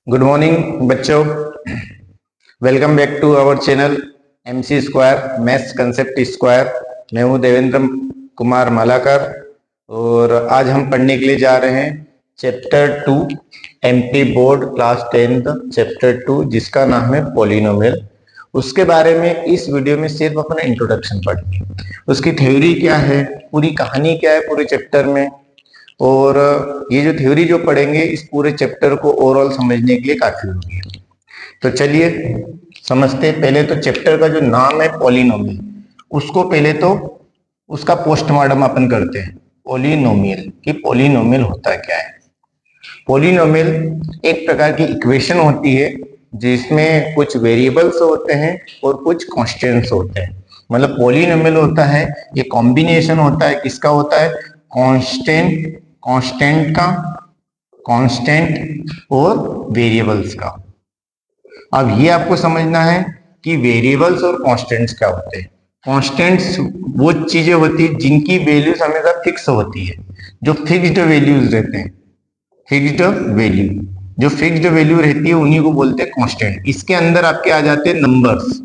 Good morning बच्चों। Welcome back to our channel MC square maths concept square. मैं हूं देवेंद्र कुमार मालाकर और आज हम पढ़ने के लिए जा रहे हैं chapter 2 MP board class 10th chapter 2 जिसका नाम है पॉलिनोमियल। उसके बारे में इस वीडियो में सिर्फ अपना इंट्रोडक्शन पढ़ेंगे। उसकी थ्योरी क्या है, पूरी कहानी क्या है पूरे चैप्टर में, और ये जो थ्योरी जो पढ़ेंगे इस पूरे चैप्टर को ओवरऑल समझने के लिए काफी होगी। तो चलिए समझते हैं। पहले तो चैप्टर का जो नाम है पॉलिनोमियल, उसको पहले तो उसका पोस्टमार्टम अपन करते हैं। पॉलिनोमियल कि पॉलिनोमियल होता क्या है। पॉलिनोमियल एक प्रकार की इक्वेशन होती है जिसमें कुछ वेरिएबल्स होते हैं और कुछ कॉन्स्टेंट्स होते हैं। मतलब पॉलिनोमियल होता है ये कॉम्बिनेशन होता है, किसका होता है, कांस्टेंट का, कांस्टेंट और वेरिएबल्स का। अब ये आपको समझना है कि वेरिएबल्स और कांस्टेंट्स क्या होते हैं। कांस्टेंट्स वो चीजें होती है जिनकी वैल्यूज हमेशा फिक्स होती है, जो फिक्स्ड वैल्यूज रहते हैं। फिक्स्ड वैल्यू, जो फिक्स्ड वैल्यू रहती है उन्हीं को बोलते हैं कांस्टेंट। इसके अंदर आपके आ जाते हैं नंबर्स,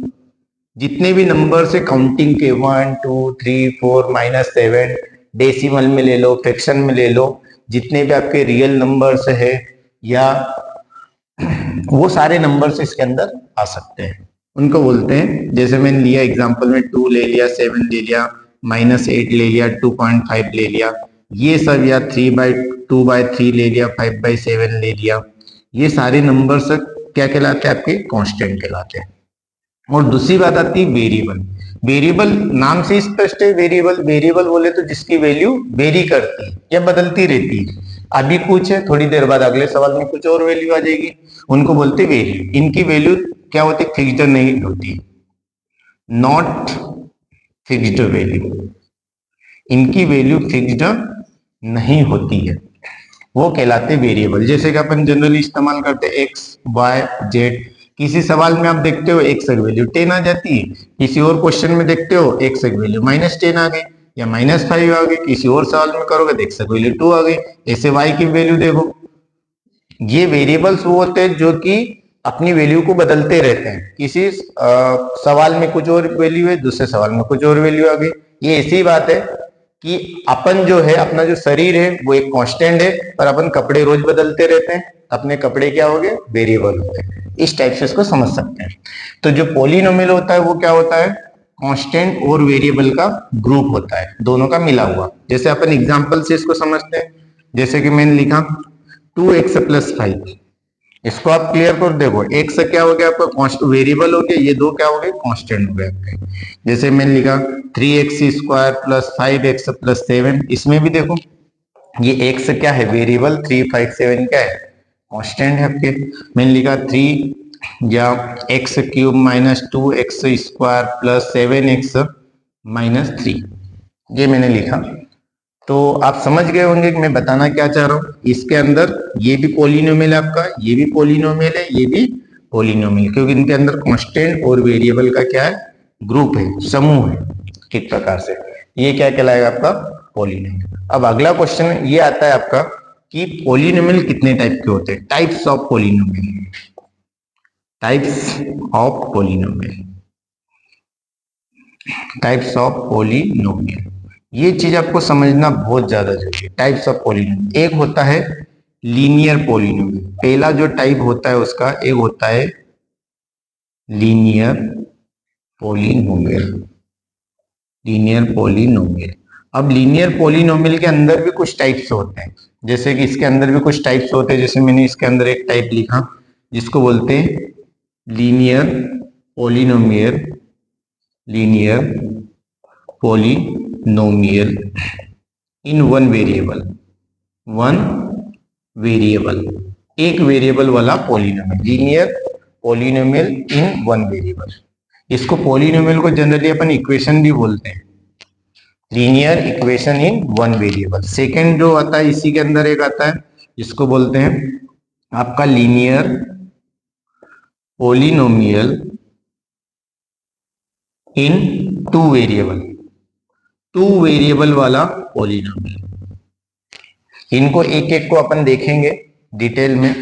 जितने भी नंबर्स है काउंटिंग के 1 2 3 4 -7, डेसिमल में ले लो, फ्रैक्शन में ले लो, जितने भी आपके रियल नंबर्स है या वो सारे नंबर्स इसके अंदर आ सकते हैं, उनको बोलते हैं। जैसे मैंने लिया एग्जांपल में 2 ले लिया, 7 ले लिया, -8 ले लिया, 2.5 ले लिया, ये सब, या 3/2/3 ले लिया, 5/7 ले लिया, ये सारे नंबर्स क्या कहलाते हैं, आपके कांस्टेंट कहलाते हैं। और दूसरी बात आती है वेरिएबल। वेरिएबल नाम से स्पष्ट है। वेरिएबल, वेरिएबल बोले तो जिसकी वैल्यू वेरी करती है या बदलती रहती है। अभी कुछ है, थोड़ी देर बाद अगले सवाल में कुछ और वैल्यू आ जाएगी, उनको बोलते हैं वेरी। इनकी वैल्यू क्या होती है, फिक्स्ड नहीं होती, नॉट फिक्स्ड वैल्यू। इनकी वैल्यू फिक्स्ड नहीं होती है, वो कहलाते वेरिएबल। जैसे कि अपन जनरली इस्तेमाल करते हैं एक्स वाई जेड। किसी सवाल में आप देखते हो एक्स की वैल्यू 10 आ जाती है, किसी और क्वेश्चन में देखते हो एक्स की वैल्यू -10 आ गई या -5 आ गई, किसी और सवाल में करोगे तो एक्स की वैल्यू 2 आ गई। ऐसे वाई की वैल्यू देखो। ये वेरिएबल्स वो होते हैं जो कि अपनी वैल्यू को बदलते रहते हैं। किसी सवाल में कुछ और वैल्यू है, दूसरे सवाल में कुछ और वैल्यू आ गई। ये ऐसी बात है कि अपन जो है, अपना जो शरीर है वो एक कांस्टेंट है, पर अपन कपड़े रोज बदलते रहते हैं। अपने कपड़े क्या हो गए, वेरिएबल हो गए। इस टाइप से इसको समझ सकते हैं। तो जो पॉलिनोमियल होता है वो क्या होता है, कांस्टेंट और वेरिएबल का ग्रुप होता है, दोनों का मिला हुआ। जैसे अपन एग्जांपल से इसको समझते हैं। जैसे कि मैंने लिखा 2x + 5, इसको आप क्लियर कर देखो। x क्या हो गया आपका, वेरिएबल हो गया, ये दो क्या हो गए, कांस्टेंट हो गए आपके। जैसे मैंने लिखा 3x² + 5x + 7, इसमें भी देखो ये x क्या है, वेरिएबल, 3 5 7 क्या है, कांस्टेंट है आपके। मैंने लिखा 3 या x³ - 2x² + 7x - 3, ये मैंने लिखा। तो आप समझ गए होंगे कि मैं बताना क्या चाह रहा हूं। इसके अंदर ये भी पॉलिनोमियल है आपका, ये भी पॉलिनोमियल है, ये भी पॉलिनोमियल, क्योंकि इनके अंदर कांस्टेंट और वेरिएबल का क्या है, ग्रुप है, समूह है एक प्रकार से। ये क्या कहलाएगा आपका, पॉलिनोमियल। अब अगला क्वेश्चन ये आता है आपका कि पॉलिनोमियल कितने टाइप के होते हैं, types of polynomial. Types of polynomial, types of polynomial, ये चीज आपको समझना बहुत ज्यादा जरूरी है। टाइप्स ऑफ पॉलिनोमियल, एक होता है लीनियर पॉलिनोमियल। पहला जो टाइप होता है उसका, एक होता है लीनियर पॉलिनोमियल। Linear polynomial. अब लीनियर पॉलिनोमियल के अंदर भी कुछ टाइप्स होते हैं, जैसे कि इसके अंदर भी कुछ टाइप्स होते हैं। जैसे मैंने इसके अंदर एक टाइप लिखा जिसको बोलते हैं linear polynomial. Linear polynomial in one variable. One variable, एक वेरिएबल वाला polynomial, linear polynomial in one variable. इसको पॉलिनोमियल को जनरली अपन इक्वेशन भी बोलते हैं, linear equation in one variable. Second जो आता है इसी के अंदर एक आता है, इसको बोलते हैं आपका लीनियर पॉलिनोमियल इन टू वेरिएबल। टू वेरिएबल वाला पॉलिनोमियल। इनको एक एक को अपन देखेंगे डिटेल में।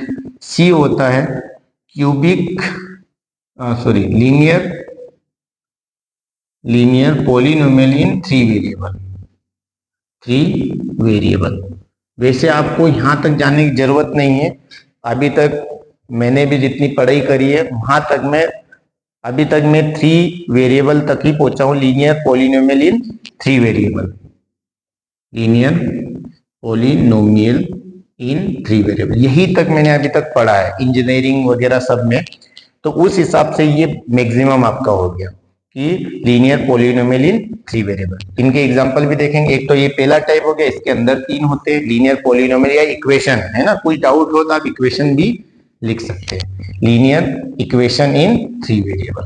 सी होता है cubic linear polynomial in three variable. वैसे आपको यहां तक जाने की जरूरत नहीं है, अभी तक मैंने भी जितनी पढ़ाई करी है वहां तक अभी तक मैं थ्री वेरिएबल तक ही पहुंचा हूं। Linear polynomial in three variable, linear polynomial in three variable, यही तक मैंने अभी तक पढ़ा है इंजीनियरिंग वगैरह सब में। तो उस हिसाब से ये मैक्सिमम आपका हो गया कि linear polynomial in three variable. इनके एग्जांपल भी देखेंगे। एक तो ये पहला टाइप हो गया, इसके अंदर तीन होते हैं लीनियर पॉलिनोमियल या इक्वेशन, है ना। कोई डाउट हो तो आप इक्वेशन भी लिख सकते हैं, linear equation in three variable.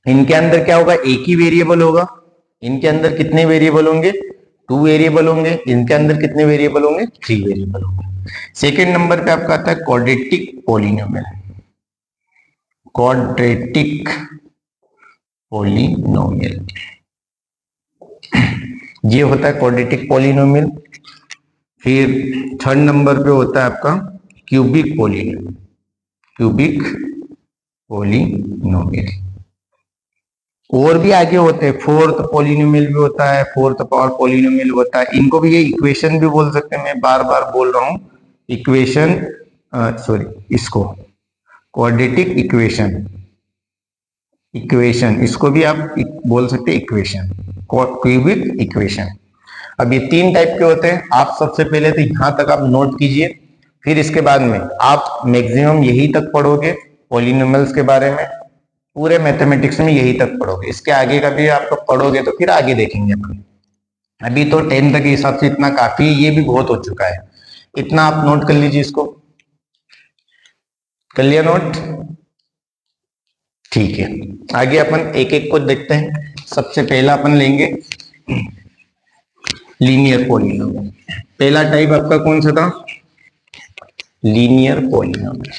इनके अंदर क्या होगा, एक ही वेरिएबल होगा। इनके अंदर कितने वेरिएबल होंगे, टू वेरिएबल होंगे। इनके अंदर कितने वेरिएबल होंगे, थ्री वेरिएबल होंगे। सेकेंड नंबर पे आपका आता है क्वाड्रेटिक पॉलिनोमियल। क्वाड्रेटिक पॉलिनोमियल, ये होता है क्वाड्रेटिक पॉलिनोमियल। फिर थर्ड नंबर पे होता है आपका क्यूबिक पॉलिनोमियल, क्यूबिक पॉलिनोमियल। और भी आगे होते हैं, फोर्थ पॉलिनोमियल भी होता है, फोर्थ पावर पॉलिनोमियल होता है। इनको भी ये इक्वेशन भी बोल सकते हैं, मैं बार बार बोल रहा हूं इक्वेशन, इसको क्वाड्रेटिक इक्वेशन, इसको भी आप बोल सकते हैं इक्वेशन, क्यूबिक इक्वेशन। अब ये तीन टाइप के होते हैं। आप सबसे पहले तो यहां तक आप नोट कीजिए, फिर इसके बाद में आप मैक्सिमम यही तक पढ़ोगे पॉलिनोमियल्स के बारे में, पूरे मैथमेटिक्स में यही तक पढ़ोगे। इसके आगे का भी आप पढ़ोगे तो फिर आगे देखेंगे अपन। अभी तो 10 तक के हिसाब से इतना काफी, ये भी बहुत हो चुका है। इतना आप नोट कर लीजिए, इसको कर लिया नोट, ठीक है। आगे अपन एक एक को देखते हैं। सबसे पहला अपन लेंगे लीनियर पॉलिनोमियल। पहला टाइप आपका कौन सा था, लीनियर पॉलिनोमियल।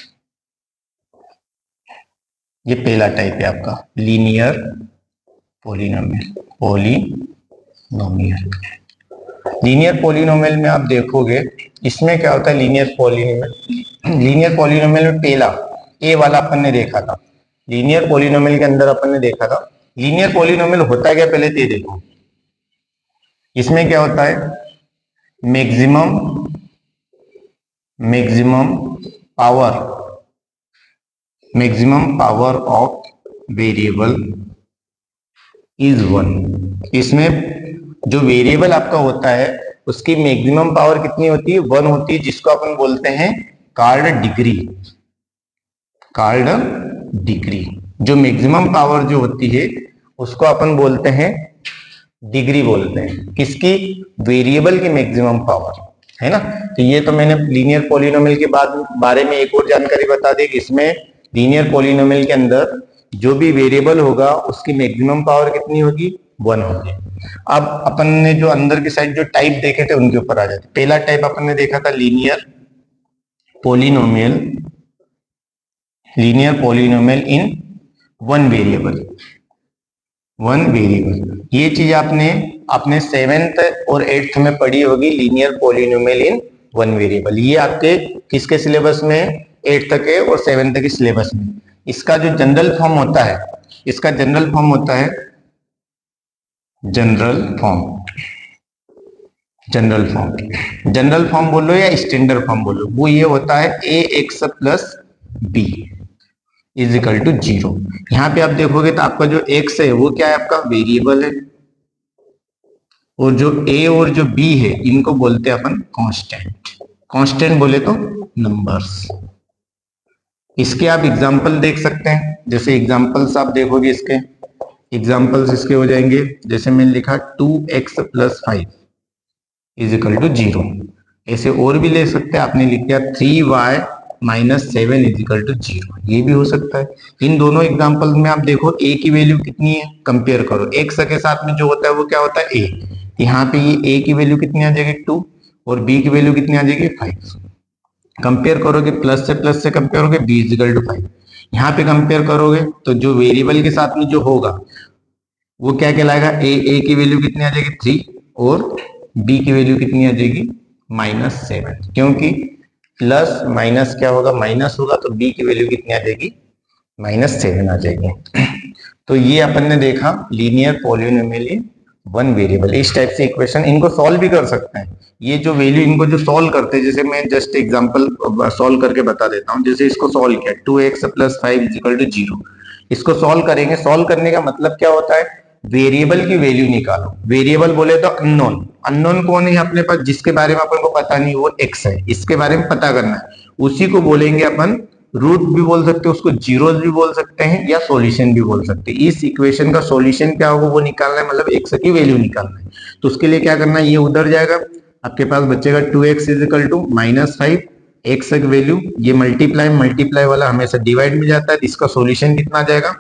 ये पहला टाइप है आपका लीनियर पॉलिनोमियल। लीनियर पॉलिनोमियल में आप देखोगे इसमें क्या होता है, लीनियर पॉलिनोमियल में पहला ए वाला अपन ने देखा था। लीनियर पॉलिनोमियल के अंदर अपन ने देखा था, लीनियर पॉलिनोमियल होता क्या, पहले तो ये देखो। इसमें क्या होता है, maximum power of variable is 1। इसमें जो वेरिएबल आपका होता है उसकी मैक्सिमम पावर कितनी होती है, 1 होती है, जिसको अपन बोलते हैं कार्ड डिग्री। जो मैक्सिमम पावर जो होती है उसको अपन बोलते हैं डिग्री बोलते हैं, किसकी, वेरिएबल की मैक्सिमम पावर, है ना। तो ये तो मैंने लीनियर पॉलिनोमियल के बारे में एक और जानकारी बता दी कि इसमें लीनियर पॉलिनोमियल के अंदर जो भी वेरिएबल होगा उसकी मैक्सिमम पावर कितनी होगी, 1 होगी। अब अपन ने जो अंदर की साइड जो टाइप देखे थे उनके ऊपर आ जाते। पहला टाइप अपन ने देखा था linear polynomial in one variable. ये चीज आपने 7th और 8th में पढ़ी होगी, linear polynomial in one variable. ये आपके किसके सिलेबस में, 8th तक है और 7th तक के सिलेबस में। इसका जो जनरल फॉर्म होता है, जनरल फॉर्म बोलो या स्टैंडर्ड फॉर्म बोलो, वो ये होता है ax plus b is equal to 0। यहाँ पे आप देखोगे तो आपका जो x है वो क्या है, आपका वेरिएबल है, और जो a और जो b है इनको बोलते हैं अपन कांस्टेंट बोले तो नंबर्स। इसके आप एग्जाम्पल देख सकते हैं, जैसे एग्जाम्पल्स आप देखोगे, इसके एग्जाम्पल्स इसके हो जाएंगे। जैसे मैंने लिखा 2x plus 5 is equal to 0। ऐसे और भी ले सकते हैं, आपने लिख दिया 3y minus 7 is equal to 0, ये भी हो सकता है। इन दोनों एग्जाम्पल में आप देखो a की वैल्यू कितनी है, कंपेयर करो। x के साथ में जो होता है वो क्या होता है, a। यहाँ पे ये a की वैल्यू कितनी आ जाएगी 2 और b की वैल्यू कितनी आ जाएगी 5। कंपेयर करोगे, प्लस से कंपेयर करोगे, b इज इक्वल टू 5। यहाँ पे कंपेयर करोगे तो जो वेरिएबल के साथ में जो होगा वो क्या कहलाएगा, a की वैल्यू कितनी आ जाएगी 3 और b की वैल्यू कितनी आ जाएगी -7, क्योंकि प्लस माइनस क्या होगा, माइनस होगा, तो b की वैल्यू कितनी आ जाएगी, -7 आ जाएगी। तो ये अपन ने देखा linear polynomial in one variable. इस टाइप से इक्वेशन इनको सॉल्व भी कर सकते हैं। ये जो वैल्यू इनको जो सॉल्व करते हैं, जैसे मैं जस्ट एग्जांपल सॉल्व करके बता देता हूँ। जैसे इसको सॉल्व किया 2x + 5 = 0, इसको सॉल्व करेंगे। सॉल्व करने का मतलब क्या होता है, वेरिएबल की वैल्यू निकालो। वेरिएबल बोले तो अननोन। अननोन कौन है अपने पास, जिसके बारे में अपन को पता नहीं, वो x है, इसके बारे में पता करना है। उसी को बोलेंगे अपन रूट भी बोल सकते हैं, उसको जीरोस भी बोल सकते हैं, या सॉल्यूशन भी बोल सकते हैं। इस इक्वेशन का सॉल्यूशन क्या होगा वो निकालना है, मतलब x की वैल्यू निकालना है। तो उसके लिए क्या करना है, ये उधर जाएगा, आपके पास बचेगा 2x = -5, x की वैल्यू, ये मल्टीप्लाई वाला हमेशा डिवाइड में जाता है, इसका सॉल्यूशन कितना आ जाएगा,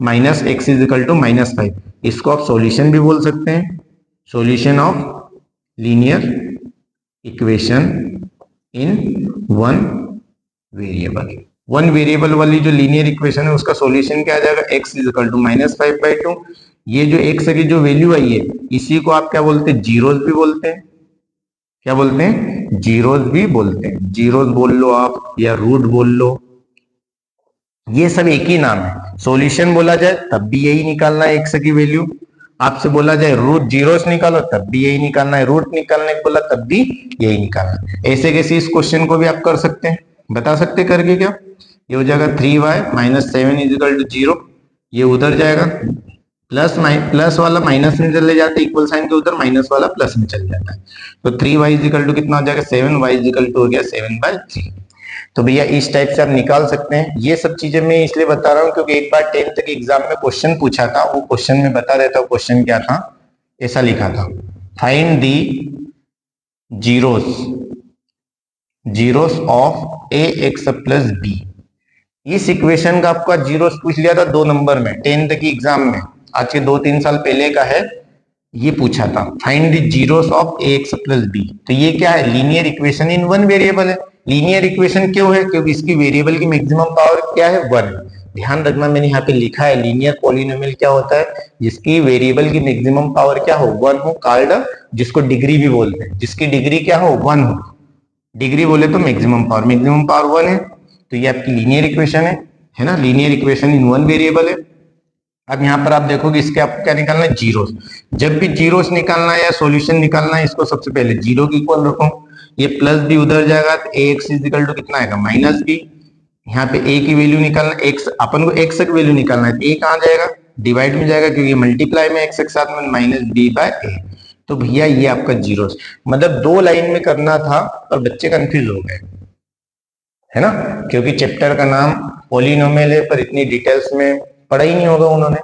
-x = -5। इसको आप सॉल्यूशन भी बोल सकते हैं, solution of linear equation in one variable. One variable वाली जो लीनियर इक्वेशन है उसका सॉल्यूशन क्या आ जाएगा, x = -5/2। ये जो x की जो वैल्यू आई है, इसी को आप क्या बोलते हैं, जीरोस भी बोलते हैं। क्या बोलते हैं, जीरोस भी बोलते हैं। जीरोस बोल लो आप, या रूट बोल लो, ये सब एक ही नाम है। सॉल्यूशन बोला जाए तब भी यही निकालना है, x की वैल्यू। आपसे बोला जाए रूट जीरोस निकालो तब भी यही निकालना है, रूट निकालने को बोला तब भी यही निकालना है। ऐसे कैसे इस क्वेश्चन को भी आप कर सकते हैं, बता सकते करके क्या। ये हो जाएगा 3y - 7 = 0, ये उधर जाएगा, प्लस वाला माइनस में चले जाते, इक्वल साइन के उधर माइनस वाला प्लस में चल जाता है। तो 3y = कितना हो जाएगा, 7y = हो गया 7/3। तो भैया इस टाइप से आप निकाल सकते हैं। ये सब चीजें मैं इसलिए बता रहा हूँ क्योंकि एक बार 10th के एग्जाम में क्वेश्चन पूछा था, वो क्वेश्चन में बता देता हूँ क्वेश्चन क्या था। ऐसा लिखा था, find the zeros of ax + b। इस इक्वेशन का आपका जीरोस पूछ लिया था 2 नंबर में 10th की एग्जाम में, आज के 2-3 साल पहले का है। ये पूछा था, find the zeros of ax + b। तो ये क्या है, linear equation in one variable है। लीनियर इक्वेशन क्यों है, क्योंकि इसकी वेरिएबल की मैक्सिमम पावर क्या है, 1। ध्यान रखना, मैंने यहाँ पे लिखा है लीनियर पॉलिनोमियल क्या होता है, जिसकी वेरिएबल की मैक्सिमम पावर क्या हो, 1 हो, कॉल्ड, जिसको डिग्री भी बोलते हैं, जिसकी डिग्री क्या हो, 1 हो। डिग्री बोले तो मैक्सिमम पावर 1 है। तो ये आपकी लीनियर इक्वेशन है ना, linear equation in one variable है। अब यहाँ पर आप देखोगे इसके आपको क्या निकालना है, जीरोस। जब भी जीरोस निकालना है या सॉल्यूशन निकालना है, इसको सबसे पहले जीरो की इक्वल रखो। ये प्लस भी उधर जाएगा तो ax = कितना आएगा, -b। यहाँ पे a की वैल्यू निकालना, x अपन को x की वैल्यू निकालना है, a कहाँ जाएगा, डिवाइड में जाएगा, क्योंकि मल्टीप्लाई में x के साथ में -b/a। तो भैया ये आपका जीरोस, मतलब 2 लाइन में करना था और बच्चे कंफ्यूज हो गए, है ना, क्योंकि चैप्टर का नाम पॉलिनोमियल है, पर इतनी डिटेल्स में पढ़ा ही नहीं होगा उन्होंने,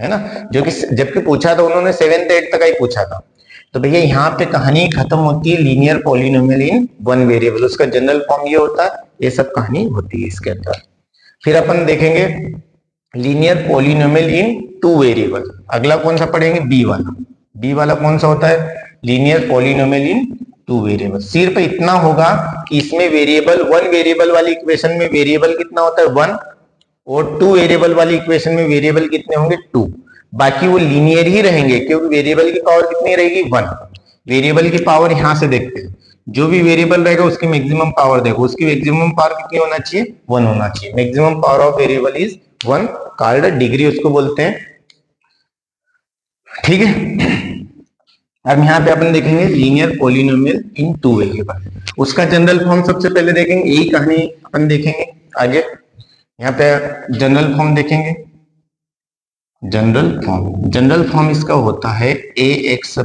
है ना। जो कि जबकि पूछा था उन्होंने 7th 8th तक ही पूछा था। तो भैया यहाँ पे कहानी खत्म होती है linear polynomial in one variable, उसका जनरल फॉर्म ये होता है, ये सब कहानी होती है इसके अंदर। फिर अपन देखेंगे लीनियर पॉलिनोमियल इन टू वेरिएबल। अगला कौन सा पढ़ेंगे, बी वाला। बी वाला कौन सा होता है, लीनियर पॉलिनोमियल इन टू वेरिएबल। सिर्फ इतना होगा कि इसमें वेरिएबल, वन वेरिएबल वाली इक्वेशन में वेरिएबल कितना होता है, 1, और 2 वेरिएबल वाली इक्वेशन में वेरिएबल कितने होंगे, 2। बाकी वो लीनियर ही रहेंगे, क्योंकि वेरिएबल की पावर कितनी रहेगी, 1। वेरिएबल की पावर यहां से देखते हैं, जो भी वेरिएबल रहेगा उसकी मैक्सिमम पावर देखो, उसकी मैक्सिमम पावर कितनी होना चाहिए, 1 होना चाहिए। Maximum power of variable is 1, called degree उसको बोलते हैं, ठीक है। अब यहाँ पे अपन देखेंगे लीनियर पॉलिनोमियल इन टू वेरिएबल, उसका जनरल फॉर्म सबसे पहले देखेंगे, यही कहानी अपन देखेंगे आगे। यहाँ पे जनरल फॉर्म देखेंगे, जनरल फॉर्म इसका होता है ax +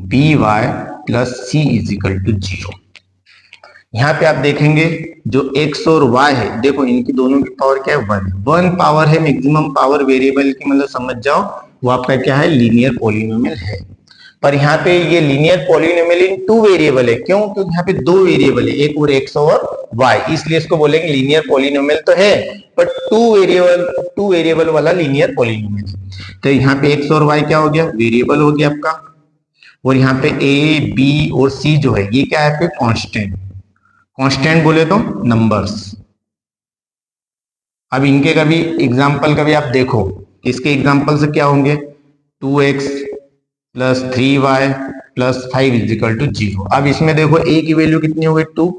by + c = 0। यहाँ पे आप देखेंगे जो x और y है, देखो इनकी दोनों की पावर क्या है, 1 पावर है मैक्सिमम पावर वेरिएबल की, मतलब समझ जाओ वो आपका क्या है, लीनियर पॉलिनोमियल है। पर यहाँ पे ये लीनियर पॉलिनोमियल इन टू वेरिएबल है, क्यों, क्योंकि यहाँ पे 2 वेरिएबल है, एक और x और y, इसलिए इसको बोलेंगे लीनियर पॉलिनोमियल तो है, पर टू वेरिएबल वाला लीनियर पॉलिनोमियल। तो यहाँ पे x और y क्या हो गया, वेरिएबल हो गया आपका, और यहाँ पे a b और c जो है ये क्या है पे कांस्टेंट बोले तो नंबर्स। अब इनके कभी एग्जाम्पल कभी आप देखो, इसके एग्जाम्पल से क्या होंगे, 2x + 3y + 5 = 0। अब इसमें देखो a की वैल्यू कितनी हो गई, 2,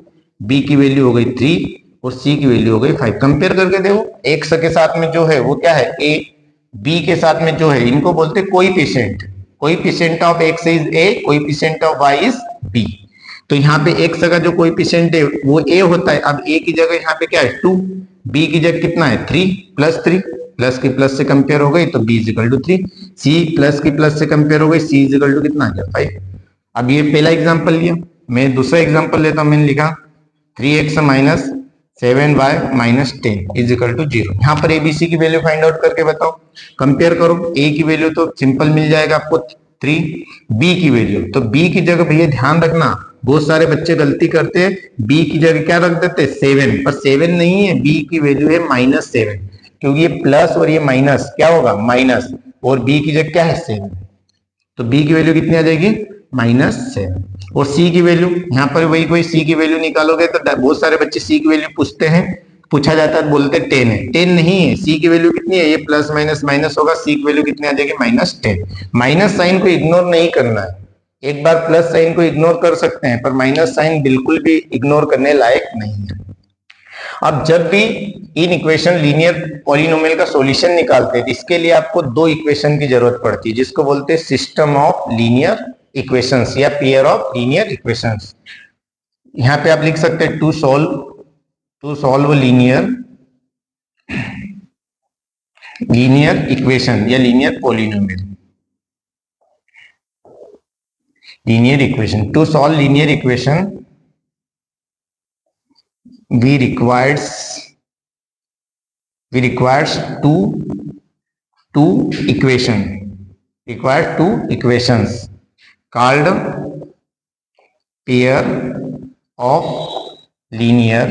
बी की वैल्यू हो गई 3 और सी की वैल्यू हो गई 5। कंपेयर करके देखो, एक्स के साथ में जो है वो क्या है ए, बी के साथ में जो है इनको बोलते हैं coefficient. Coefficient of x is a, coefficient of y is b. तो यहाँ पे एक्स का जो कोएफिशिएंट है वो ए होता है। अब ए की जगह यहाँ पे क्या है 2, बी की जगह कितना है 3 प्लस 3, प्लस की प्लस से कंपेयर हो गई तो B is equal to 3, C plus की प्लस से कंपेयर हो गई, सी इज इक्वल टू कितना आ गया 5। अब ये पहला एग्जांपल लिया, मैं दूसरा एग्जांपल लेता हूं। मैंने लिखा 3x minus 7y minus 10 is equal to 0। यहाँ पर एबीसी की वैल्यू फाइंड आउट करके बताओ, कंपेयर करो। ए की वैल्यू तो सिंपल मिल जाएगा आपको 3, बी की वैल्यू, तो बी की जगह भैया ध्यान रखना, बहुत सारे बच्चे गलती करते हैं, बी की जगह क्या रख देते हैं 7, पर 7 नहीं है, बी की वैल्यू है -7, क्योंकि ये प्लस और ये माइनस क्या होगा माइनस, और बी की जगह क्या है 7, तो बी की वैल्यू कितनी आ जाएगी -7। और सी की वैल्यू यहाँ पर वही कोई सी की वैल्यू निकालोगे तो बहुत सारे बच्चे सी की वैल्यू पूछते हैं, पूछा जाता है बोलते 10 है, 10 नहीं है, सी की वैल्यू कितनी है, ये प्लस माइनस माइनस होगा, सी की वैल्यू कितनी आ जाएगी -10। माइनस साइन को इग्नोर नहीं करना है, एक बार प्लस साइन को इग्नोर कर सकते हैं पर माइनस साइन बिल्कुल भी इग्नोर करने लायक नहीं है। अब जब भी इन इक्वेशन लीनियर पॉलिनोमियल का सॉल्यूशन निकालते हैं, इसके लिए आपको दो इक्वेशन की जरूरत पड़ती है, जिसको बोलते हैं सिस्टम ऑफ लीनियर इक्वेशंस या पेयर ऑफ लीनियर इक्वेशंस। यहां पे आप लिख सकते हैं टू सॉल्व लीनियर इक्वेशन या linear polynomial. Linear equation, to solve linear equation we requires two equations called pair of linear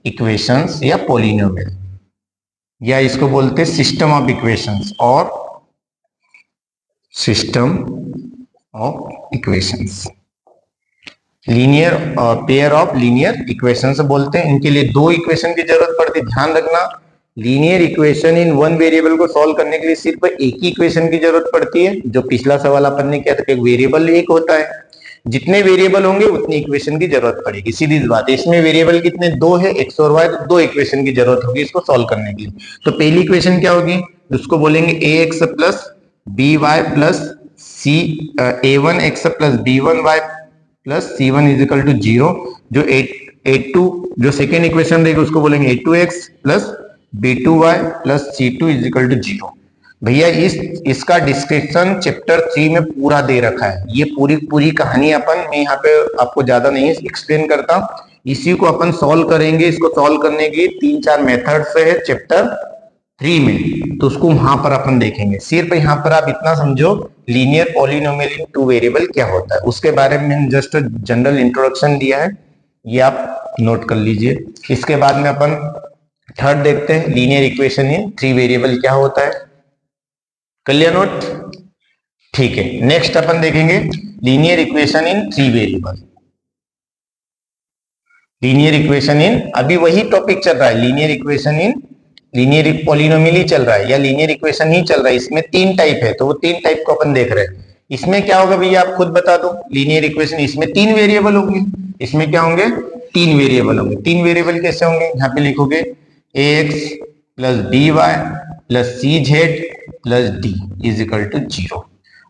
equations या polynomial, या इसको बोलते हैं सिस्टम ऑफ इक्वेशंस और system of equations. Linear pair of linear equation से बोलते हैं। इनके लिए दो इक्वेशन की जरूरत पड़ती है, ध्यान रखना। Linear equation in one variable को सॉल्व करने के लिए सिर्फ एक ही इक्वेशन की जरूरत पड़ती है, जो पिछला सवाल अपन ने किया था, एक वेरिएबल एक होता है, जितने वेरिएबल होंगे उतनी इक्वेशन की जरूरत पड़ेगी, सीधी बात है। इसमें वेरिएबल कितने दो है, एक्स और वाई, तो दो इक्वेशन की जरूरत होगी इसको सॉल्व करने के लिए। तो पहली इक्वेशन क्या होगी, उसको बोलेंगे a x plus b y plus c a1 x plus b1 y plus c1 is equal to 0। जो a2 जो सेकेंड इक्वेशन रहेगी उसको बोलेंगे a2x plus b2y plus c2 is equal to 0। भैया इसका डिस्क्रिप्शन चैप्टर 3 में पूरा दे रखा है, ये पूरी कहानी अपन, मैं यहाँ पे आपको ज्यादा नहीं एक्सप्लेन करता, इसी को अपन सॉल्व करेंगे। इसको सॉल्व करने की 3-4 मेथड्स है चैप्टर 3 में, तो उसको वहां पर अपन देखेंगे। सिर्फ यहाँ पर आप इतना समझो लीनियर पॉलिनोमियल इन टू वेरिएबल क्या होता है, उसके बारे में जस्ट जनरल इंट्रोडक्शन दिया है, ये आप नोट कर लीजिए। इसके बाद में अपन थर्ड देखते हैं, लीनियर इक्वेशन इन 3 वेरिएबल क्या होता है। कर लिया नोट, ठीक है। नेक्स्ट अपन देखेंगे linear equation in 3 variable. Linear equation in, अभी वही टॉपिक चल रहा है, linear equation in linear polynomial ही चल रहा है या लीनियर इक्वेशन ही चल रहा है। इसमें 3 टाइप है, तो वो 3 टाइप को अपन देख रहे हैं। इसमें क्या होगा भैया आप खुद बता दो, लीनियर इक्वेशन इसमें 3 वेरिएबल होंगे, इसमें क्या होंगे 3 वेरिएबल होंगे। 3 वेरिएबल कैसे होंगे, यहाँ पे लिखोगे ax plus b y plus c z plus d is equal to 0।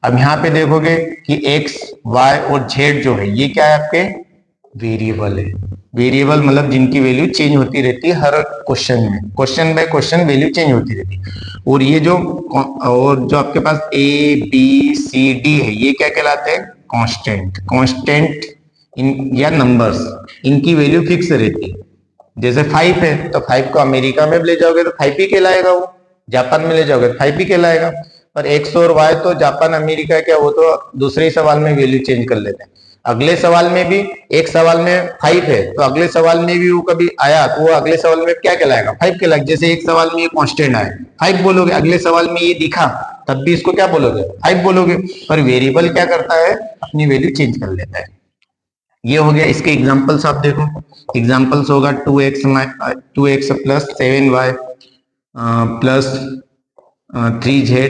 अब यहाँ पे देखोगे कि x y और z जो है ये क्या है आपके वेरिएबल है। वेरिएबल मतलब जिनकी वैल्यू चेंज होती रहती है हर क्वेश्चन में, question by question value change होती रहती है। और ये जो आपके पास ए बी सी डी है ये क्या कहलाते हैं कांस्टेंट इन या नंबर्स, इनकी वैल्यू फिक्स रहती है। जैसे 5 है तो 5 को अमेरिका में ले जाओगे तो 5 ही कहलाएगा, वो जापान में ले जाओगे तो 5 ही कहलाएगा। पर एक्स और वाई तो जापान अमेरिका क्या, वो तो दूसरे ही सवाल में वैल्यू चेंज कर लेते हैं। अगले सवाल में भी एक सवाल में 5 है तो अगले सवाल में भी वो कभी आया तो वो अगले सवाल में क्या कहलाएगा 5 कहलाएगा। जैसे एक सवाल में ये कांस्टेंट आए 5 बोलोगे, अगले सवाल में ये दिखा तब भी इसको क्या बोलोगे 5 बोलोगे। पर वेरिएबल क्या करता है अपनी वैल्यू चेंज कर लेता है। ये हो गया। इसके एग्जांपल्स आप देखो, एग्जांपल्स होगा 2x plus 7y plus 3z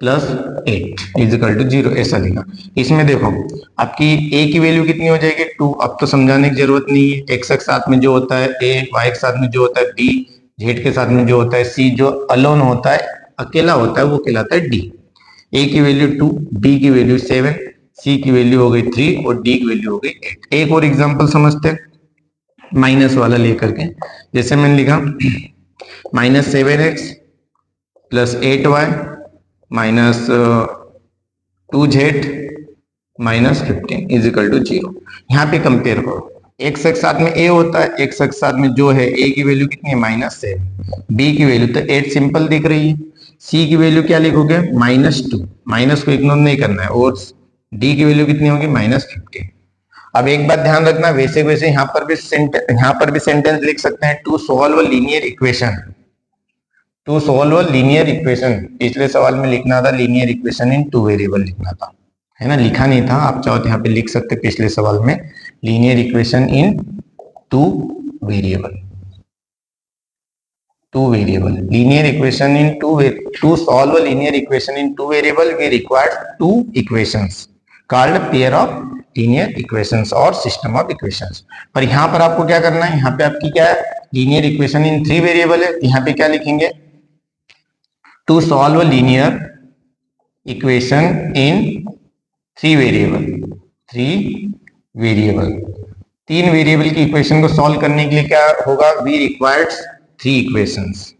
plus 8 is equal to 0, ऐसा लिखा। इसमें देखो आपकी a की वैल्यू कितनी हो जाएगी 2। अब तो समझाने की जरूरत नहीं है, x के साथ में जो होता है a, y के साथ में जो होता है b, z के साथ में जो होता है c, जो अलोन होता है अकेला होता है वो कहलाता है d। a की वैल्यू 2, b की वैल्यू 7, c की वैल्यू हो गई 3 और d की वैल्यू हो गई 8। एक और एग्जांपल समझते हैं माइनस वाला लेकर के। जैसे मैंने लिखा -7x plus 8y minus 2z minus 15 is equal to 0। यहाँ पे कंपेयर करो, x के साथ में a होता है, x के साथ में जो है a की वैल्यू कितनी है -7, b की वैल्यू तो 8 सिंपल दिख रही है, c की वैल्यू क्या लिखोगे -2, माइनस को इग्नोर नहीं करना है, और d की वैल्यू कितनी होगी -15। अब एक बात ध्यान रखना, वैसे वैसे यहाँ पर भी सेंटेंस लिख सकते हैं, to solve a linear equation. To solve a linear equation, पिछले सवाल में लिखना था लीनियर इक्वेशन इन 2 वेरिएबल लिखना था, है ना, लिखा नहीं था। आप चाहो तो यहाँ पे लिख सकते पिछले सवाल में linear equation in 2 variable. Linear equation in to solve a linear equation in 2 variable we require 2 equations called pair of linear equations और सिस्टम ऑफ इक्वेशंस। पर यहाँ पर आपको क्या करना है, यहाँ पे आपकी क्या है लीनियर इक्वेशन इन 3 वेरिएबल है, यहाँ पे क्या लिखेंगे to solve a linear equation in 3 variable. 3 variable की इक्वेशन को सॉल्व करने के लिए क्या होगा, वी रिक्वायर्ड 3 इक्वेशंस।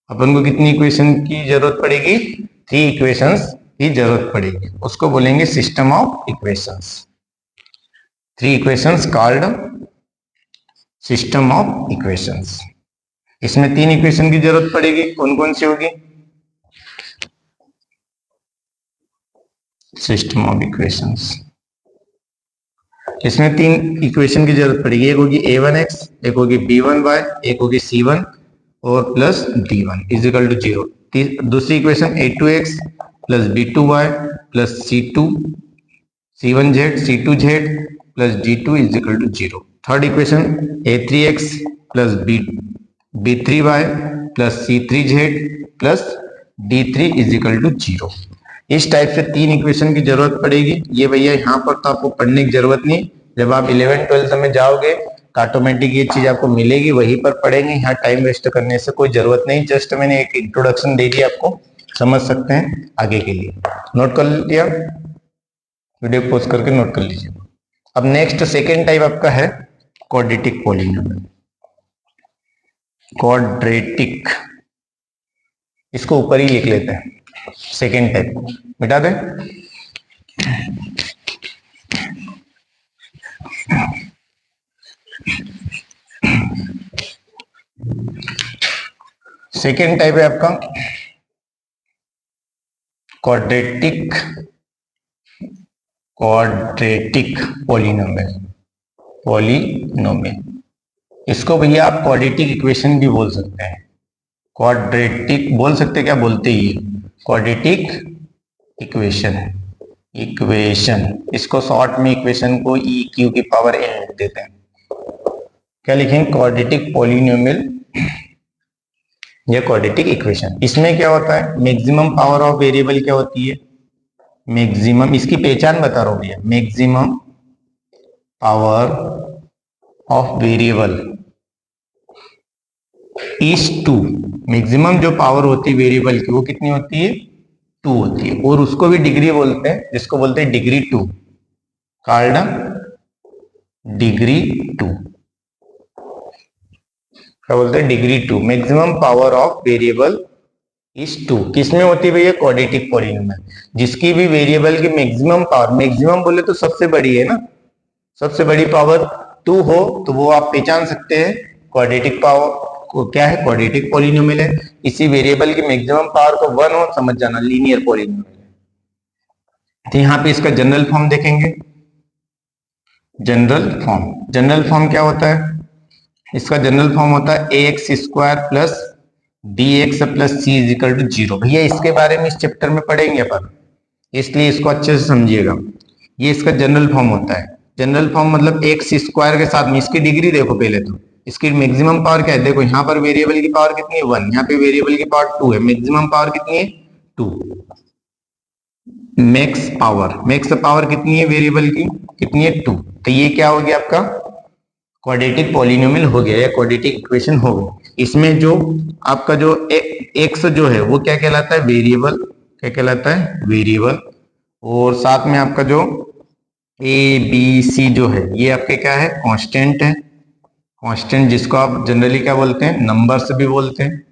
अपन को कितनी इक्वेशन की जरूरत पड़ेगी, 3 इक्वेशंस की जरूरत पड़ेगी, उसको बोलेंगे system of equations. 3 equations called system of equations. इसमें 3 इक्वेशन की जरूरत पड़ेगी, कौन कौन सी होगी, सिस्टम ऑफ इक्वेशंस। इसमें 3 इक्वेशन की जरूरत पड़ेगी, एक होगी a1x, एक होगी b1y, एक होगी c1 और plus d1 is equal to 0। दूसरी equation a2x plus b2y plus c1z c2z plus d2 is equal to 0। Third equation a3x plus b3y plus c3z plus d3 is equal to 0। इस type से 3 equation की जरूरत पड़ेगी। ये भैया यहाँ पर तो आपको पढ़ने की जरूरत नहीं, जब आप 11th-12th में जाओगे ऑटोमेटिक ये चीज आपको मिलेगी, वहीं पर पढ़ेंगे। यहाँ टाइम वेस्ट करने से कोई जरूरत नहीं, जस्ट मैंने एक इंट्रोडक्शन दे दिया, आपको समझ सकते हैं आगे के लिए। नोट कर लिया, वीडियो पॉज करके नोट कर लीजिए। अब नेक्स्ट सेकेंड टाइप आपका है क्वाड्रेटिक पॉलिनोमियल। क्वाड्रेटिक, इसको ऊपर ही लिख लेते हैं, सेकेंड टाइप को मिटा दें। सेकेंड टाइप है आपका क्वाड्रेटिक पॉलिनोमियल। इसको भैया आप क्वाड्रेटिक इक्वेशन भी बोल सकते हैं, क्वाड्रेटिक बोल सकते, क्या बोलते ही क्वाड्रेटिक इक्वेशन। इसको शॉर्ट में इक्वेशन को ई क्यू की पावर एन लिख देते हैं। क्या लिखेंगे, क्वाड्रेटिक पॉलिनोमियल या क्वाड्रेटिक इक्वेशन। इसमें क्या होता है, मैक्सिमम पावर ऑफ वेरिएबल क्या होती है, मैक्सिमम, इसकी पहचान बता रहा हूं भैया, maximum power of variable is 2। Maximum जो पावर होती है वेरिएबल की वो कितनी होती है, 2 होती है, और उसको भी डिग्री बोलते हैं, जिसको बोलते हैं डिग्री 2, कॉल्ड डिग्री 2। क्या बोलते हैं, degree 2। Maximum power of variable is 2 किसमें होती है भैया, क्वाड्रेटिक पॉलिनोमियल। जिसकी भी वेरिएबल की मैक्सिमम पावर, मैक्सिमम बोले तो सबसे बड़ी है ना, सबसे बड़ी पावर 2 हो तो वो आप पहचान सकते हैं क्वाड्रेटिक पावर को, क्या है, क्वाड्रेटिक पॉलिनोमियल है। इसी वेरिएबल की मैक्सिमम पावर को 1 हो, समझ जाना लीनियर पॉलिनोमियल है। तो यहाँ पे इसका जनरल फॉर्म देखेंगे। जनरल फॉर्म क्या होता है, इसका जनरल फॉर्म होता है ax square plus bx plus c is equal to 0। भैया इसके बारे में इस चैप्टर में पढ़ेंगे अपन, इसलिए इसको अच्छे से समझिएगा। ये इसका जनरल फॉर्म होता है। जनरल फॉर्म मतलब x स्क्वायर के साथ में इसकी डिग्री देखो, पहले तो इसकी मैक्सिमम पावर क्या है, देखो यहाँ पर वेरिएबल की पावर कितनी है 1, यहाँ पे वेरिएबल की पावर 2 है, मैक्सिमम पावर कितनी है 2। मैक्स पावर कितनी है वेरिएबल की, कितनी है 2। तो ये क्या हो गया आपका क्वाड्रेटिक पॉलिनोमियल हो गया या क्वाड्रेटिक इक्वेशन हो गया। इसमें जो आपका जो एक्स जो है वो क्या कहलाता है, वेरिएबल। क्या कहलाता है, वेरिएबल। और साथ में आपका जो ए बी सी जो है ये आपके क्या है, कांस्टेंट है। कांस्टेंट जिसको आप जनरली क्या बोलते हैं, नंबर्स भी बोलते हैं,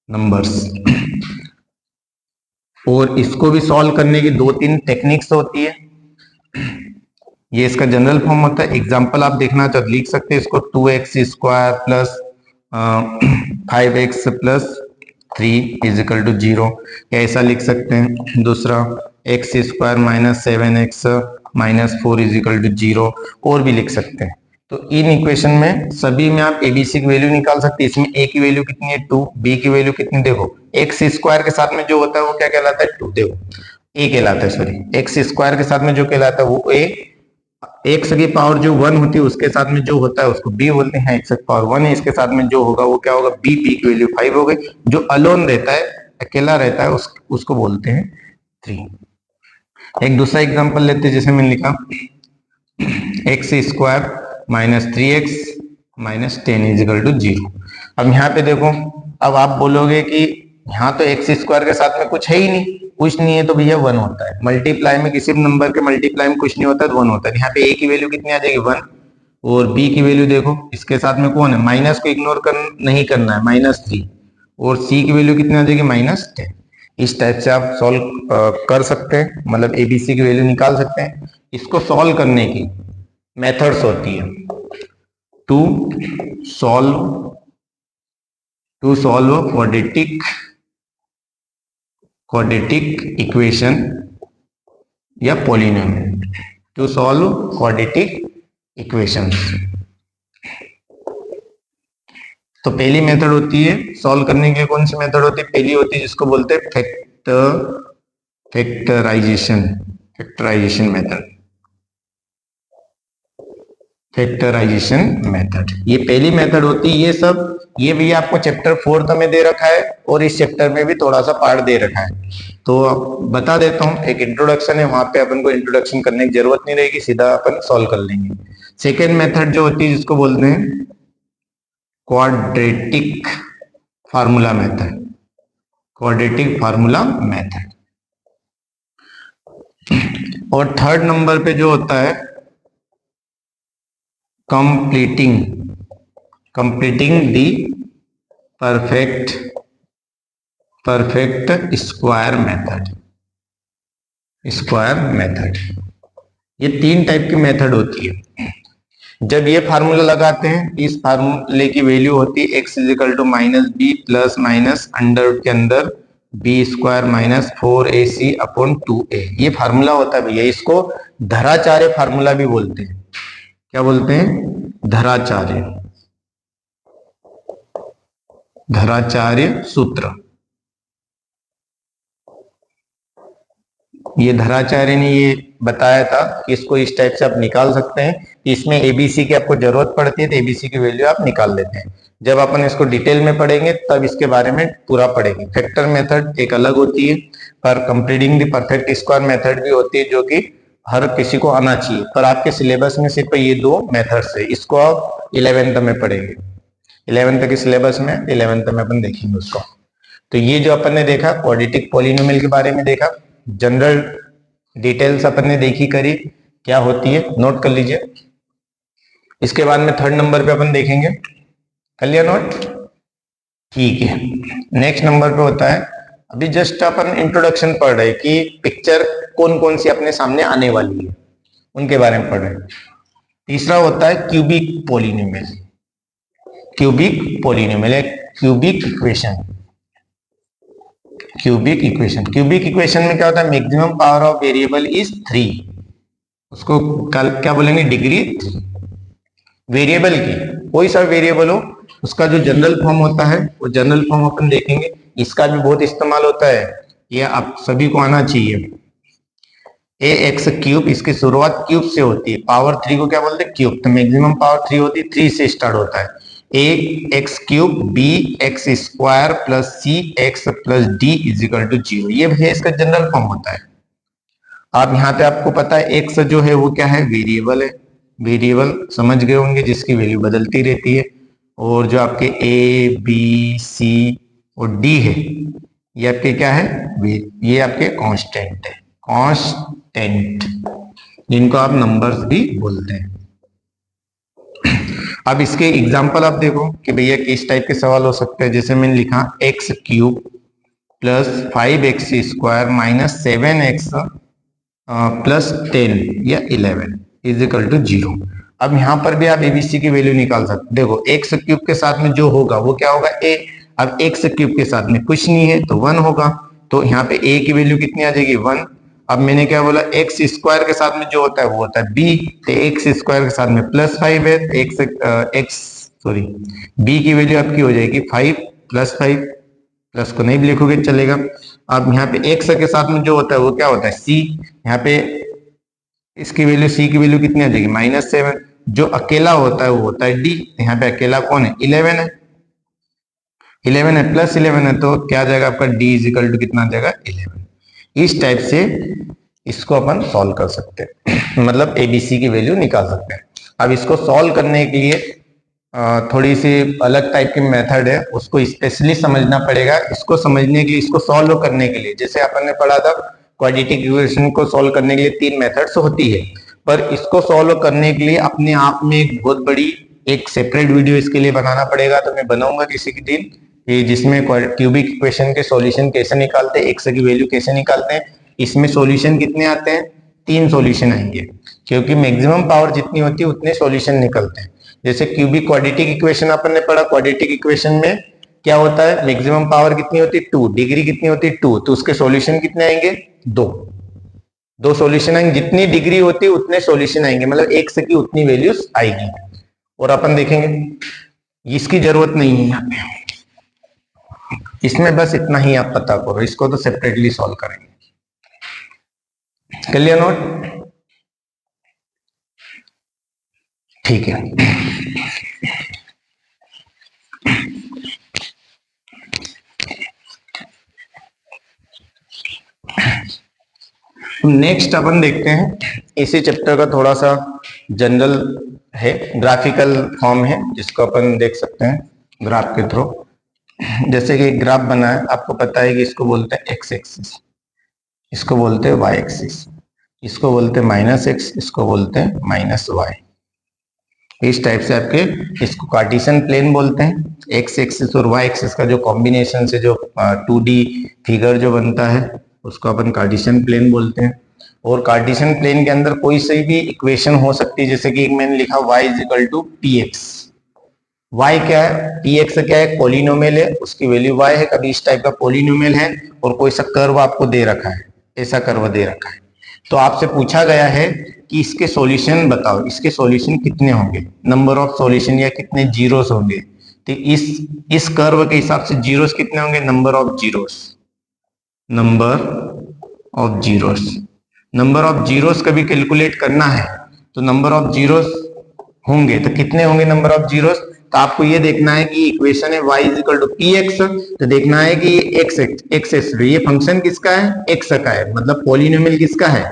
नंबर्स। और इसको भी सॉल्व करने की 2-3 टेक्निक्स होती है। ये इसका जनरल फॉर्म होता है। एग्जांपल आप देखना तो लिख सकते हैं इसको 2x² plus 5x plus 3 is equal to 0, या ऐसा लिख सकते हैं। दूसरा x² minus 7x minus 4 is equal to 0, और भी लिख सकते हैं। तो इन इक्वेशन में सभी में आप एबीसी की वैल्यू निकाल सकते हैं। इसमें ए की वैल्यू कितनी है 2, बी की वैल्यू कितनी, देखो x² के साथ में जो होता है वो क्या कहलाता है 2, देखो ए कहलाता है, सॉरी x² के साथ में जो कहलाता है वो ए, एक्स की पावर जो 1 होती है उसके साथ में जो होता है उसको बी बोलते हैं। एक्स की पावर 1 है, इसके साथ में जो होगा वो क्या होगा, बी। बी की वैल्यू 5 हो गई। जो अलोन रहता है, अकेला रहता है, उसको बोलते हैं 3। एक दूसरा एग्जांपल लेते हैं, जैसे मैंने लिखा x² minus 3x minus 10 is equal to 0। अब यहाँ पे देखो, अब आप बोलोगे कि यहाँ तो x² के साथ में कुछ है ही नहीं, कुछ नहीं है तो भैया 1 होता है। मल्टीप्लाई में किसी भी नंबर के मल्टीप्लाई में कुछ नहीं होता है तो 1 होता है। यहाँ पे a की वैल्यू कितनी आ जाएगी 1, और b की वैल्यू देखो इसके साथ में कौन है, माइनस को इग्नोर नहीं करना है, -3, और c की वैल्यू कितनी आ जाएगी -10। इस टाइप से आप सॉल्व कर सकते हैं, मतलब एबीसी की वैल्यू निकाल सकते हैं। इसको सॉल्व करने की मेथड्स होती है। टू सॉल्व क्वाड्रेटिक इक्वेशन या polynomial, to solve quadratic equations. तो पहली मेथड होती है सॉल्व करने की, कौन सी मेथड होती है, पहली होती है जिसको बोलते हैं फैक्टराइजेशन मेथड। फैक्टराइजेशन मेथड ये पहली मेथड होती है। ये सब ये भी आपको चैप्टर 4 में दे रखा है, और इस चैप्टर में भी थोड़ा सा पार्ट दे रखा है। तो बता देता हूं, एक इंट्रोडक्शन है, वहां पे अपन को इंट्रोडक्शन करने की जरूरत नहीं रहेगी, सीधा अपन सॉल्व कर लेंगे। सेकेंड मेथड जो होती है जिसको बोलते हैं quadratic formula method. Quadratic formula method. और थर्ड नंबर पे जो होता है completing the perfect square method. ये 3 टाइप की मेथड होती है। जब ये फार्मूला लगाते हैं, इस फार्मूले की वैल्यू होती है x is equal to -b plus minus under root के अंदर b² minus 4ac upon 2a। ये फार्मूला होता है भैया, इसको धराचार्य फार्मूला भी बोलते हैं। क्या बोलते हैं, धराचार्य सूत्र। ये धराचार्य ने ये बताया था कि इसको इस टाइप से आप निकाल सकते हैं। इसमें एबीसी की आपको जरूरत पड़ती है तो एबीसी की वैल्यू आप निकाल लेते हैं। जब अपन इसको डिटेल में पढ़ेंगे तब इसके बारे में पूरा पढ़ेंगे। फैक्टर मेथड एक अलग होती है, पर completing the perfect square method भी होती है, जो कि हर किसी को आना चाहिए। पर आपके सिलेबस में सिर्फ ये 2 मेथड्स है। इसको आप 11th में पढ़ेंगे, 11th के सिलेबस में 11th में अपन देखेंगे उसको। तो ये जो अपन ने देखा क्वाड्रेटिक पॉलिनोमियल के बारे में देखा, जनरल डिटेल्स अपन ने देखी करी क्या होती है, नोट कर लीजिए। इसके बाद में थर्ड नंबर पे अपन देखेंगे, कर लिया नोट, ठीक है। नेक्स्ट नंबर पे होता है, अभी जस्ट अपन इंट्रोडक्शन पढ़ रहे कि पिक्चर कौन कौन सी अपने सामने आने वाली है उनके बारे में पढ़ रहे हैं। तीसरा होता है क्यूबिक पॉलिनोमियल। क्यूबिक इक्वेशन में क्या होता है, maximum power of variable is 3, उसको क्या बोलेंगे, डिग्री 3। वेरिएबल की कोई सा वेरिएबल हो उसका जो जनरल फॉर्म होता है वो जनरल फॉर्म अपन देखेंगे। इसका भी बहुत इस्तेमाल होता है, ये आप सभी को आना चाहिए। ax³, इसकी शुरुआत क्यूब से होती है, पावर 3 को क्या बोलते हैं, क्यूब। तो मैक्सिमम पावर 3 होती है, 3 से स्टार्ट होता है। ax³ bx² plus cx plus d is equal to 0, ये भैया इसका जनरल फॉर्म होता है। आप यहाँ पे आपको पता है एक्स जो है वो क्या है, वेरिएबल है। वेरिएबल समझ गए होंगे, जिसकी वैल्यू बदलती रहती है। और जो आपके ए बी सी और डी है, ये आपके क्या है, ये आपके कांस्टेंट है, कांस्टेंट, जिनको आप नंबर्स भी बोलते हैं। अब इसके एग्जाम्पल आप देखो कि भैया किस टाइप के सवाल हो सकते हैं। जैसे मैंने लिखा x cube plus 5x² minus 7x plus 10 या 11 इज इक्वल टू 0। अब यहां पर भी आप एबीसी की वैल्यू निकाल सकते। देखो एक्स क्यूब के साथ में जो होगा वो क्या होगा, ए। अब एक्स क्यूब के साथ में कुछ नहीं है तो 1 होगा, तो यहाँ पे ए की वैल्यू कितनी आ जाएगी, 1। अब मैंने क्या बोला, एक्स स्क्वायर के साथ में जो होता है वो होता है बी, तो एक्स स्क्वायर के साथ में प्लस 5 है, सॉरी बी की वैल्यू आपकी हो जाएगी 5 प्लस 5, प्लस को नहीं भी लिखोगे चलेगा। अब यहाँ पे एक्स के साथ में जो होता है वो क्या होता है, सी। यहाँ पे इसकी वैल्यू, सी की वैल्यू कितनी आ जाएगी, -7। जो अकेला होता है वो होता है डी। यहाँ पे अकेला कौन है, 11 है। 11 है प्लस 11 है, तो क्या आ जाएगा आपका डी इज इक्वल टू कितना आ जाएगा, 11। इस टाइप से इसको अपन सॉल्व कर सकते हैं, मतलब एबीसी की वैल्यू निकाल सकते हैं। अब इसको सॉल्व करने के लिए थोड़ी सी अलग टाइप की मेथड है, उसको स्पेशली समझना पड़ेगा। इसको समझने के लिए, इसको सॉल्व करने के लिए, जैसे अपन ने पढ़ा था क्वाड्रेटिक इक्वेशन को सॉल्व करने के लिए 3 मेथड्स होती है, पर इसको सॉल्व करने के लिए अपने आप में एक बहुत बड़ी एक सेपरेट वीडियो इसके लिए बनाना पड़ेगा। तो मैं बनाऊंगा किसी के दिन, जिसमें क्यूबिक इक्वेशन के सॉल्यूशन कैसे निकालते हैं, एक्स की वैल्यू कैसे निकालते हैं। इसमें सॉल्यूशन कितने आते हैं, 3 सॉल्यूशन आएंगे, क्योंकि मैक्सिमम पावर जितनी होती है उतने सॉल्यूशन निकलते हैं। जैसे क्यूबिक क्वाड्रेटिक इक्वेशन अपन ने पढ़ा, क्वाड्रेटिक इक्वेशन में क्या होता है, मैक्सिमम पावर कितनी होती है 2, डिग्री कितनी होती है 2, तो उसके सॉल्यूशन कितने आएंगे, 2 सॉल्यूशन आएंगे। जितनी डिग्री होती है उतने सॉल्यूशन आएंगे, मतलब एक्स की उतनी वैल्यूज आएगी। और अपन देखेंगे इसकी जरूरत नहीं है यहाँ पे, इसमें बस इतना ही आप पता करो, इसको तो सेपरेटली सॉल्व करेंगे। क्लियर नोट, ठीक है। नेक्स्ट अपन देखते हैं इसी चैप्टर का थोड़ा सा जनरल है, ग्राफिकल फॉर्म है, जिसको अपन देख सकते हैं ग्राफ के थ्रू। जैसे कि एक ग्राफ बना है, आपको पता है कि इसको बोलते हैं एक्स एक्सिस, इसको बोलते हैं वाई एक्सिस, इसको बोलते हैं -x, इसको बोलते हैं -y। इस टाइप से आपके इसको कार्टेशियन प्लेन बोलते हैं। एक्स एक्सिस और वाई एक्सिस का जो कॉम्बिनेशन से जो 2D फिगर जो बनता है उसको अपन कार्टेशियन प्लेन बोलते हैं। और कार्टेशियन प्लेन के अंदर कोई सी भी इक्वेशन हो सकती है, जैसे कि मैंने लिखा y = px। y क्या है, px क्या है, पॉलिनोमियल है, उसकी वैल्यू y है। कभी इस टाइप का पॉलिनोमियल है और कोई सा कर्व आपको दे रखा है, ऐसा कर्व दे रखा है, तो आपसे पूछा गया है कि इसके सॉल्यूशन बताओ, इसके सॉल्यूशन कितने होंगे, नंबर ऑफ सॉल्यूशन, या कितने जीरोस होंगे। तो इस कर्व के हिसाब से जीरोस कितने होंगे, number of zeros, number of zeros. Number of zeros कभी कैलकुलेट करना है तो नंबर ऑफ जीरोस होंगे, तो कितने होंगे नंबर ऑफ जीरोस। तो आपको ये देखना है कि इक्वेशन है y = px, तो देखना है कि ये x ये फंक्शन किसका है, x का है, मतलब पॉलिनोमियल किसका है,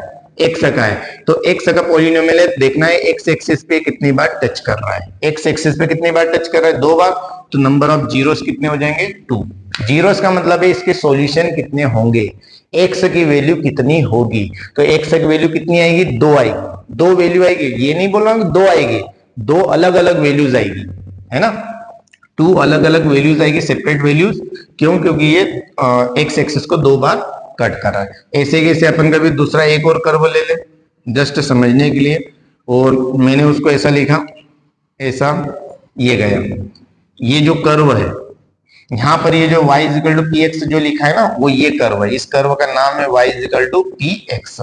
x का है। तो x का पॉलिनोमियल है, देखना है x एक्सिस पे कितनी बार टच कर रहा है, x एक्सिस पे कितनी बार टच कर रहा है, 2 बार, तो नंबर ऑफ जीरोस कितने हो जाएंगे, 2। जीरोस का मतलब है इसके सॉल्यूशन कितने होंगे, x की वैल्यू कितनी होगी। तो x की वैल्यू कितनी आएगी, 2 आएगी, 2 वैल्यू आएगी, ये नहीं बोल रहा हूं 2 आएगी, 2 अलग अलग वैल्यूज आएगी, है ना, 2 अलग अलग वैल्यूज आएगी, सेपरेट वैल्यूज। क्यों, क्योंकि ये एक्स एक्सिस को 2 बार कट कर रहा है। ऐसे कैसे अपन कभी दूसरा एक और कर्व ले ले जस्ट समझने के लिए, और मैंने उसको ऐसा लिखा, ऐसा ये गया, ये जो कर्व है यहाँ पर, ये जो y = px जो लिखा है ना, वो ये कर्व है, इस कर्व का नाम है y = px।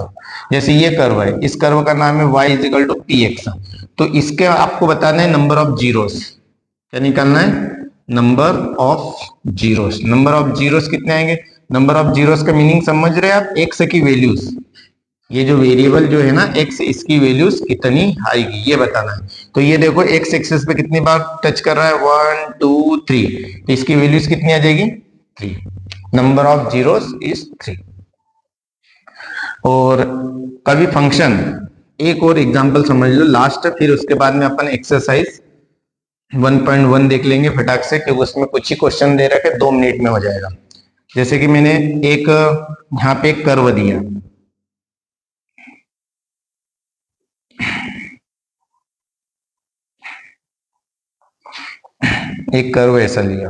जैसे ये कर्व है, इस कर्व का नाम है y = px। तो इसके आपको बताना है नंबर ऑफ जीरोस, क्या निकालना है, number of zeros. Number of zeros कितने आएंगे, नंबर ऑफ जीरोस का मीनिंग समझ रहे हैं आप, एक्स की वैल्यूज, ये जो वेरिएबल जो है ना x, इसकी वैल्यूज कितनी आएगी ये बताना है। तो ये देखो x एक्सिस पे कितनी बार टच कर रहा है, 1 2 3, तो इसकी वैल्यूज कितनी आ जाएगी, 3। Number of zeros is 3। और कभी फंक्शन, एक और एग्जांपल समझ लो लास्ट, फिर उसके बाद में अपन एक्सरसाइज 1.1 देख लेंगे फटाक से, क्योंकि उसमें कुछ ही क्वेश्चन दे रखे, 2 मिनट में हो जाएगा। जैसे कि मैंने एक यहाँ पे एक कर्व दिया, एक कर्व ऐसा लिया,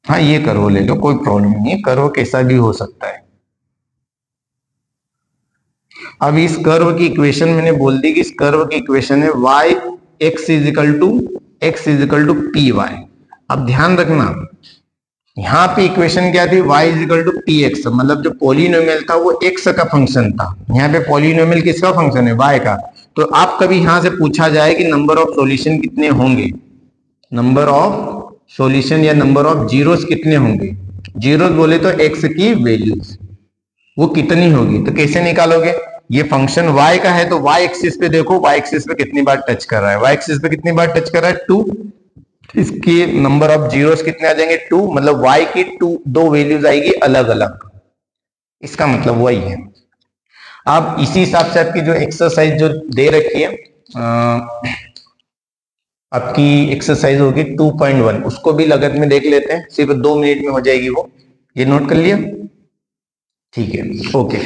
हाँ ये कर्व ले लो, कोई प्रॉब्लम नहीं है, कर्व कैसा भी हो सकता है। अब इस कर्व की इक्वेशन मैंने बोल दी कि इस कर्व की इक्वेशन है y x is equal to p y. अब ध्यान रखना, यहां पे इक्वेशन क्या थी, y is equal to p x, मतलब जो पॉलिनोमियल था वो x का फंक्शन था। यहाँ पे पॉलिनोमियल किसका फंक्शन है, y का। तो आप कभी यहां से पूछा जाए कि नंबर ऑफ सॉल्यूशन कितने होंगे, नंबर ऑफ सॉल्यूशन या नंबर ऑफ जीरोस कितने होंगे, जीरोस बोले तो x की वैल्यूज वो कितनी होगी, तो कैसे निकालोगे। ये फंक्शन y का है तो y एक्सिस पे देखो, y एक्सिस पे कितनी बार टच कर रहा है, y एक्सिस पे कितनी बार टच कर रहा है, 2। इसकी नंबर ऑफ जीरोस कितने आ जाएंगे, 2, मतलब y की 2 दो वैल्यूज आएगी अलग अलग, इसका मतलब वही है। अब इसी हिसाब से आपकी जो एक्सरसाइज जो दे रखी है, आपकी एक्सरसाइज होगी 2.1, उसको भी लगत में देख लेते हैं, सिर्फ 2 मिनट में हो जाएगी वो। ये नोट कर लिया, ठीक है, ओके।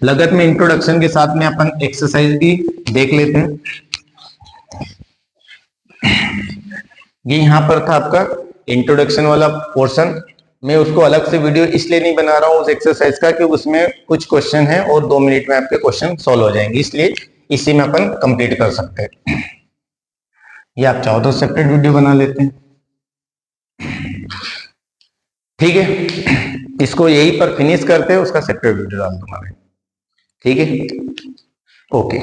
लगत में इंट्रोडक्शन के साथ में अपन एक्सरसाइज भी देख लेते हैं। ये यहां पर था आपका इंट्रोडक्शन वाला पोर्शन, मैं उसको अलग से वीडियो इसलिए नहीं बना रहा हूं उस एक्सरसाइज का, क्योंकि उसमें कुछ क्वेश्चन है और 2 मिनट में आपके क्वेश्चन सॉल्व हो जाएंगे, इसलिए इसी में अपन कंप्लीट कर सकते हैं। ये आप चाहो तो सेपरेट वीडियो बना लेते हैं, ठीक है। इसको यहीं पर फिनिश करते हैं, उसका सेपरेट वीडियो डाल दूंगा मैं, ठीक है, ओके।